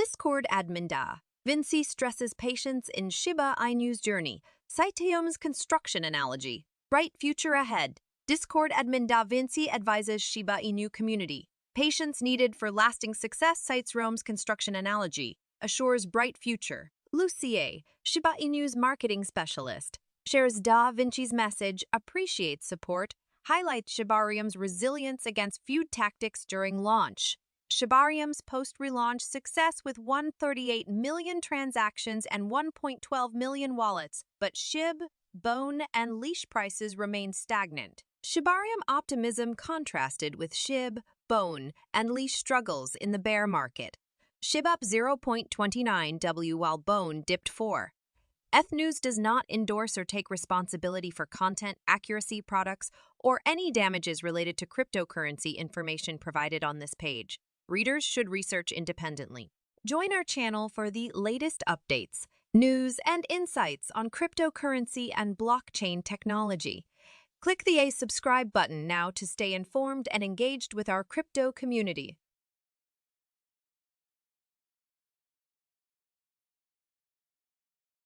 Discord admin Da Vinci stresses patience in Shiba Inu's journey. Citeum's construction analogy. Bright future ahead. Discord admin Da Vinci advises Shiba Inu community. Patience needed for lasting success, cites Rome's construction analogy. Assures bright future. Lucier, Shiba Inu's marketing specialist, shares Da Vinci's message, appreciates support, highlights Shibarium's resilience against feud tactics during launch. Shibarium's post-relaunch success with 138 million transactions and 1.12 million wallets, but SHIB, Bone, and leash prices remain stagnant. Shibarium optimism contrasted with SHIB, Bone, and leash struggles in the bear market. SHIB up 0.29 W while Bone dipped 4. News does not endorse or take responsibility for content, accuracy, products, or any damages related to cryptocurrency information provided on this page. Readers should research independently. Join our channel for the latest updates, news, and insights on cryptocurrency and blockchain technology. Click the subscribe button now to stay informed and engaged with our crypto community.